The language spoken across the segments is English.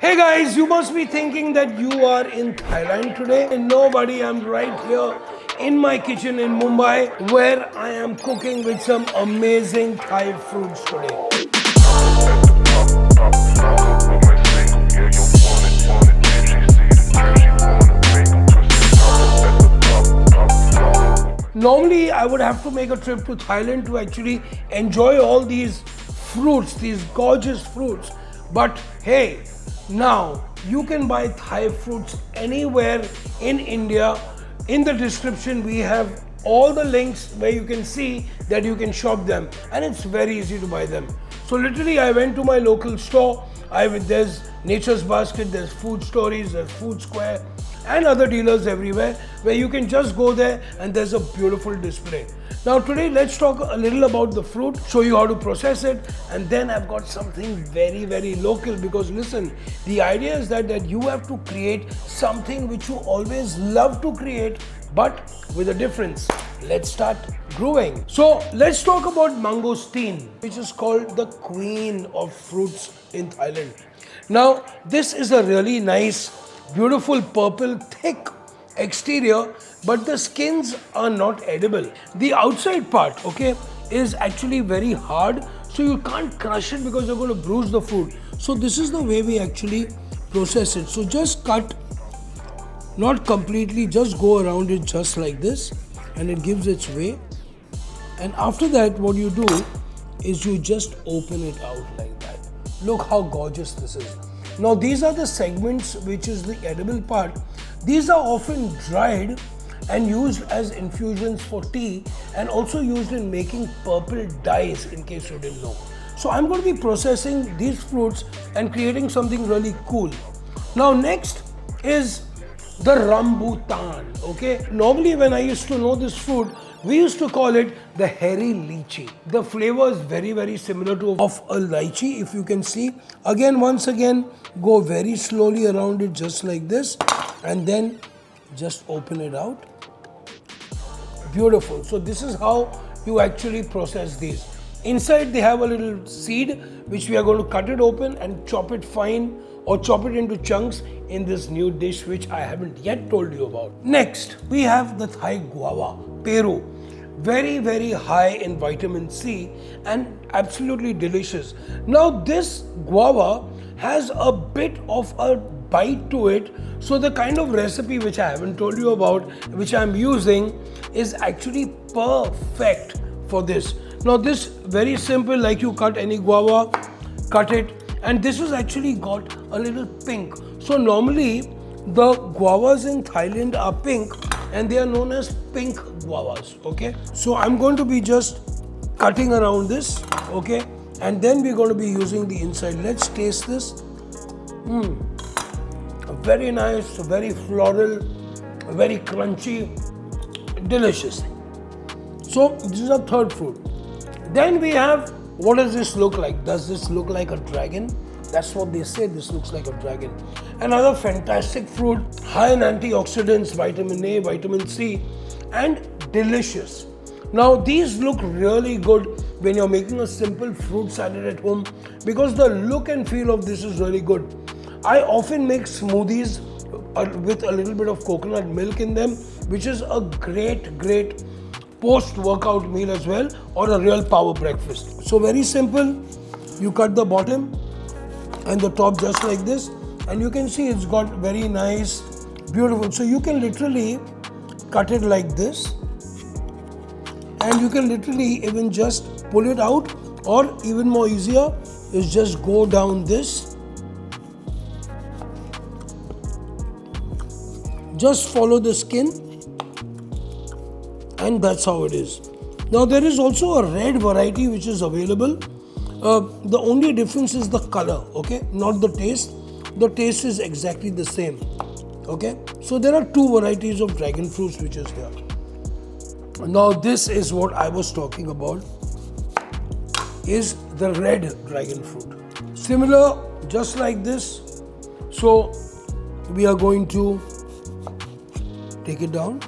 Hey guys, you must be thinking that you are in Thailand today. And nobody, I'm right here in my kitchen in Mumbai where I am cooking with some amazing Thai fruits today. Normally, I would have to make a trip to Thailand to actually enjoy all these fruits, these gorgeous fruits. But hey, now you can buy Thai fruits anywhere in India. In the description, we have all the links where you can see that you can shop them, and it's very easy to buy them. So literally, I went to my local store. There's Nature's Basket, there's Food Stories, there's Food Square, and other dealers everywhere where you can just go there and there's a beautiful display. Now today let's talk a little about the fruit, show you how to process it, and then I've got something very local, because listen, the idea is that you have to create something which you always love to create, but with a difference. Let's start growing. So let's talk about Mangosteen, which is called the queen of fruits in Thailand. Now this is a really nice, beautiful purple, thick exterior, but the skins are not edible. The outside part, okay, is actually very hard, so you can't crush it because you're going to bruise the fruit. So this is the way we actually process it. So just cut, not completely, just go around it just like this, and it gives its way. And after that, what you do is you just open it out like that. Look how gorgeous this is. Now these are the segments, which is the edible part. These are often dried and used as infusions for tea, and also used in making purple dyes, in case you didn't know. So I'm going to be processing these fruits and creating something really cool. Now next is the Rambutan, okay? Normally when I used to know this fruit, we used to call it the hairy lychee. The flavor is very similar to of a lychee, if you can see. Once again, go very slowly around it just like this, and then just open it out. Beautiful. So this is how you actually process these. Inside they have a little seed, which we are going to cut it open and chop it fine, or chop it into chunks in this new dish which I haven't yet told you about. Next, we have the Thai guava, Peru. Very high in vitamin C and absolutely delicious. Now this guava has a bit of a bite to it, so the kind of recipe which I haven't told you about, which I'm using, is actually perfect for this. Now this very simple, like you cut any guava, cut it, and this has actually got a little pink. So normally the guavas in Thailand are pink, and they are known as pink guavas, okay? So I'm going to be just cutting around this, okay? And then we're going to be using the inside. Let's taste this. Very nice, very floral, very crunchy, delicious. So this is our third fruit. Then we have, what does this look like? Does this look like a dragon? That's what they say, this looks like a dragon. Another fantastic fruit, high in antioxidants, vitamin A, vitamin C, and delicious. Now these look really good when you're making a simple fruit salad at home, because the look and feel of this is really good. I often make smoothies with a little bit of coconut milk in them, which is a great post-workout meal as well, or a real power breakfast. So very simple, you cut the bottom and the top just like this, and you can see it's got very nice, beautiful. So you can literally cut it like this, and you can literally even just pull it out, or even more easier is just go down this. Just follow the skin, and that's how it is. Now there is also a red variety which is available. The only difference is the color, okay, not the taste. The taste is exactly the same, okay. So there are two varieties of dragon fruits which is here. Now this is what I was talking about, is the red dragon fruit. Similar, just like this. So we are going to take it down.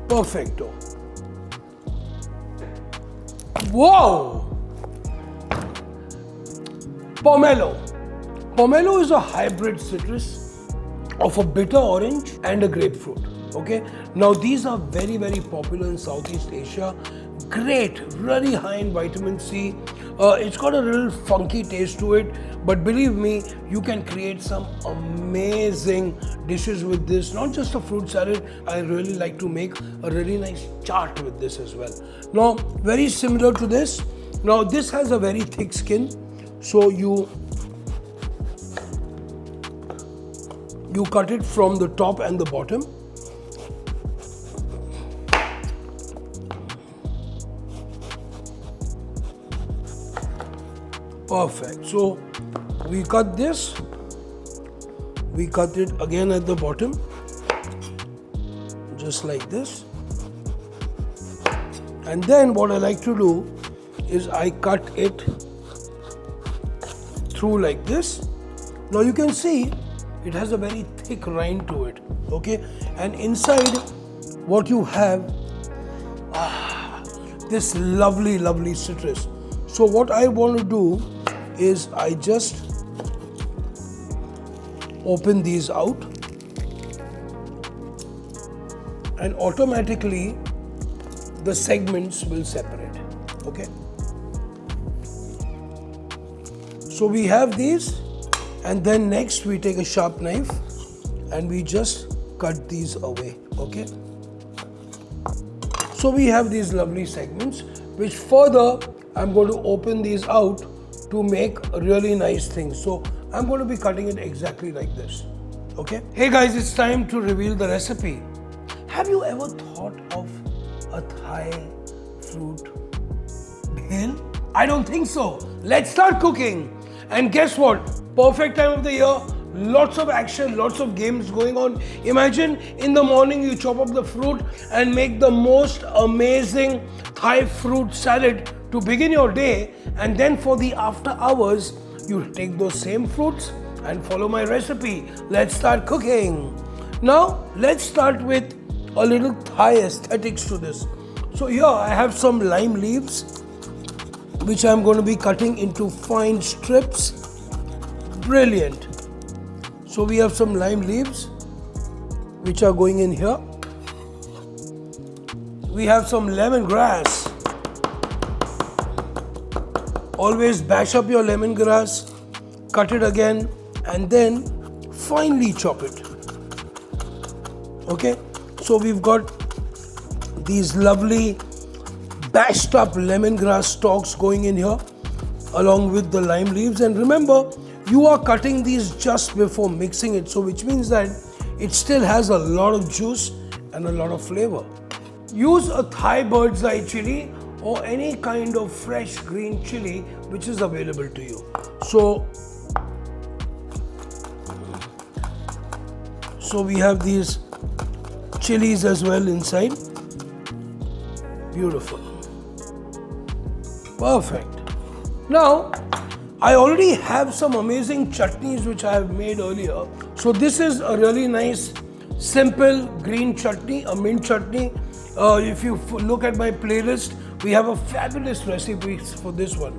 Perfecto. Whoa! Pomelo. Pomelo is a hybrid citrus of a bitter orange and a grapefruit. Okay, now these are very, very popular in Southeast Asia. Great, really high in vitamin C. It's got a little funky taste to it, but believe me, you can create some amazing dishes with this. Not just a fruit salad, I really like to make a really nice chaat with this as well. Now, very similar to this. Now, this has a very thick skin, so you cut it from the top and the bottom. Perfect. So we cut this, we cut it again at the bottom, just like this. And then what I like to do is I cut it through like this. Now you can see it has a very thick rind to it, okay? And inside what you have, this lovely, lovely citrus. So what I want to do is I just open these out and automatically the segments will separate, okay? So we have these, and then next we take a sharp knife and we just cut these away, okay? So we have these lovely segments, which further I'm going to open these out to make really nice things. So I'm going to be cutting it exactly like this, okay? Hey guys, it's time to reveal the recipe. Have you ever thought of a Thai fruit bhel? I don't think so. Let's start cooking. And guess what? Perfect time of the year. Lots of action, lots of games going on. Imagine in the morning you chop up the fruit and make the most amazing Thai fruit salad to begin your day, and then for the after hours you take those same fruits and follow my recipe. Let's start cooking. Now let's start with a little Thai aesthetics to this. So here I have some lime leaves which I'm going to be cutting into fine strips. Brilliant. So we have some lime leaves which are going in here. We have some lemongrass. Always bash up your lemongrass, cut it again, and then finely chop it. Okay, so we've got these lovely bashed up lemongrass stalks going in here along with the lime leaves. And remember, you are cutting these just before mixing it, so which means that it still has a lot of juice and a lot of flavor. Use a Thai bird's eye chili or any kind of fresh green chili which is available to you. So we have these chilies as well inside. Beautiful. Perfect. Now, I already have some amazing chutneys which I have made earlier. So this is a really nice, simple green chutney, a mint chutney. If you look at my playlist, we have a fabulous recipe for this one.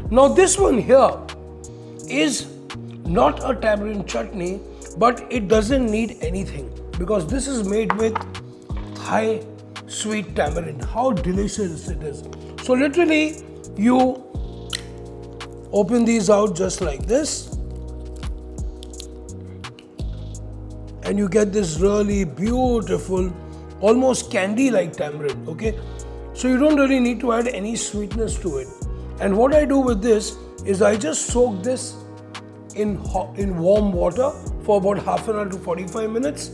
Now this one here is not a tamarind chutney, but it doesn't need anything because this is made with Thai sweet tamarind. How delicious it is. So literally you open these out just like this and you get this really beautiful, almost candy-like tamarind, okay? So you don't really need to add any sweetness to it. And what I do with this is I just soak this in warm water for about half an hour to 45 minutes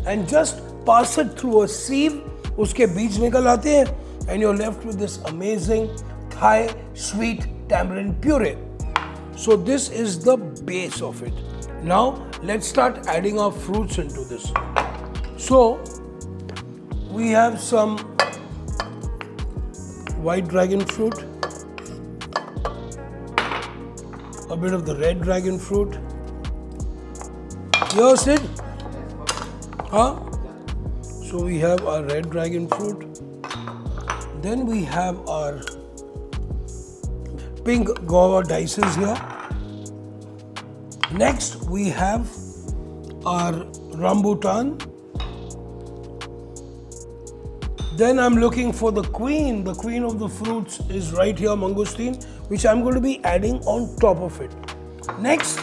and just pass it through a sieve. Uske beej nikal aate hain and you're left with this amazing Thai sweet tamarind puree. So this is the base of it. Now let's start adding our fruits into this. So we have some white dragon fruit, a bit of the red dragon fruit. You Sid? Huh? So we have our red dragon fruit. Then we have our pink guava dices here. Next we have our rambutan. Then I'm looking for the queen. The queen of the fruits is right here, mangosteen, which I'm going to be adding on top of it. Next,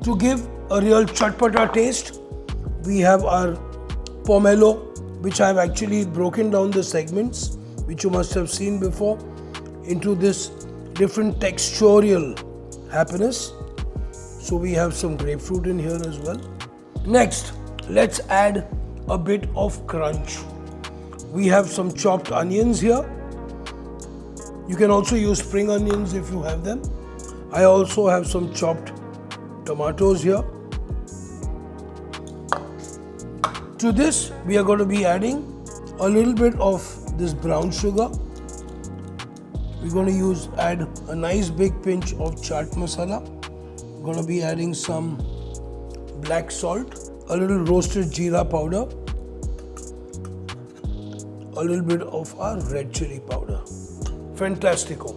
to give a real chatpata taste, we have our pomelo, which I've actually broken down the segments, which you must have seen before, into this different texturial happiness. So we have some grapefruit in here as well. Next, let's add a bit of crunch. We have some chopped onions here. You can also use spring onions if you have them. I also have some chopped tomatoes here. To this, we are going to be adding a little bit of this brown sugar. We're going to add a nice big pinch of chaat masala. We're going to be adding some black salt, a little roasted jeera powder, a little bit of our red chilli powder. Fantastico.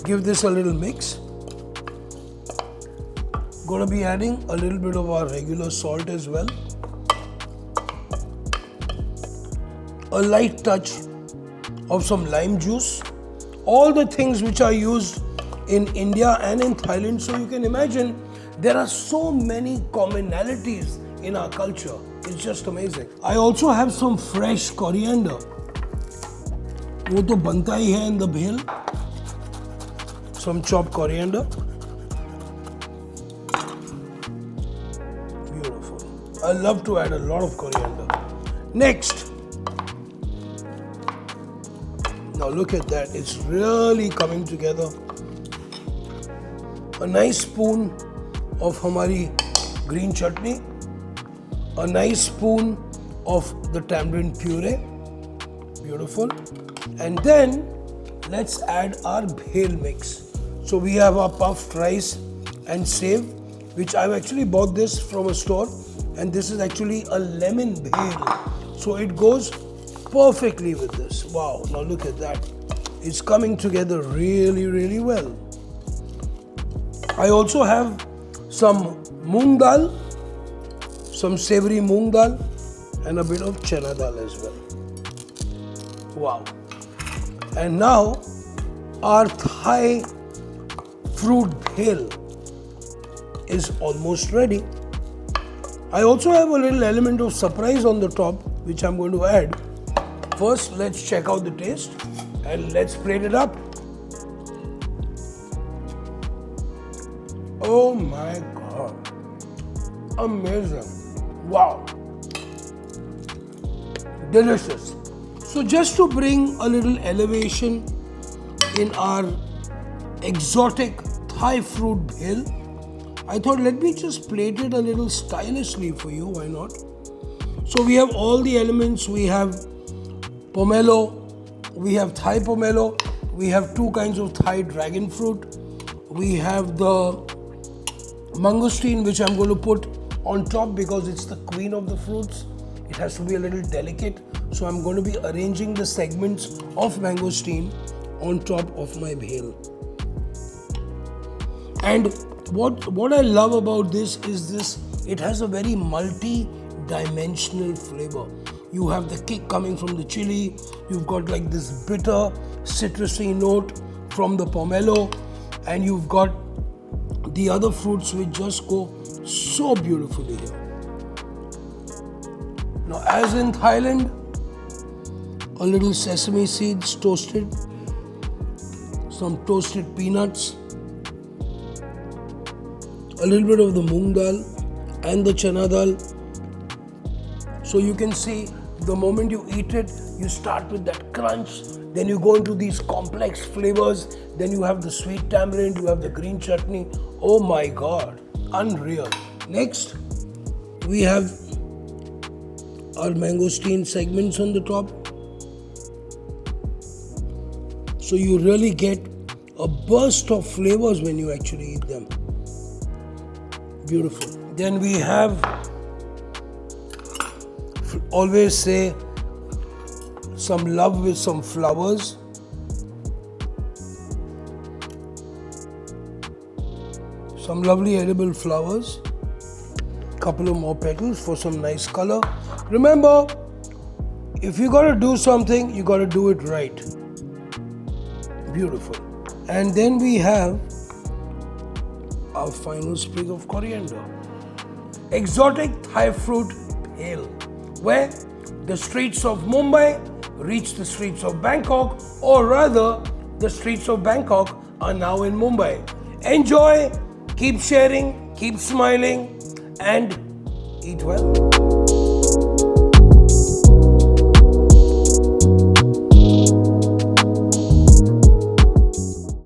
Give this a little mix. Going to be adding a little bit of our regular salt as well. A light touch of some lime juice. All the things which are used in India and in Thailand. So you can imagine there are so many commonalities in our culture. It's just amazing. I also have some fresh coriander. वो तो बनता ही है in the bhel. Some chopped coriander. Beautiful. I love to add a lot of coriander. Next. Now look at that. It's really coming together. A nice spoon of hamari green chutney. A nice spoon of the tamarind puree. Beautiful. And then let's add our bhel mix. So we have our puffed rice and save, which I've actually bought this from a store, and this is actually a lemon bhel. So it goes perfectly with this. Wow, now look at that. It's coming together really, really well. I also have some moong dal, some savory moong dal, and a bit of chana dal as well. Wow. And now our Thai fruit bhel is almost ready. I also have a little element of surprise on the top, which I'm going to add. First, let's check out the taste and let's plate it up. Oh my God. Amazing. Wow. Delicious. So just to bring a little elevation in our exotic Thai fruit bhel, I thought let me just plate it a little stylishly for you, why not? So we have all the elements. We have pomelo, we have Thai pomelo, we have two kinds of Thai dragon fruit, we have the mangosteen, which I'm going to put on top because it's the queen of the fruits. It has to be a little delicate. So I'm going to be arranging the segments of mangosteen on top of my bhel. And what I love about this is it has a very multi-dimensional flavor. You have the kick coming from the chili, you've got like this bitter citrusy note from the pomelo, and you've got the other fruits which just go so beautifully here. Now, as in Thailand, a little sesame seeds toasted, some toasted peanuts, a little bit of the moong dal and the chana dal. So you can see the moment you eat it, you start with that crunch, then you go into these complex flavors, then you have the sweet tamarind, you have the green chutney. Oh my God, unreal. Next, we have our mangosteen segments on the top. So you really get a burst of flavors when you actually eat them. Beautiful. Then we have, always say, some love with some flowers. Some lovely edible flowers. Couple of more petals for some nice color. Remember, if you gotta do something, you gotta do it right. Beautiful. And then we have our final sprig of coriander. Exotic Thai fruit Bhel, where the streets of Mumbai reach the streets of Bangkok, or rather, the streets of Bangkok are now in Mumbai. Enjoy, keep sharing, keep smiling, and eat well.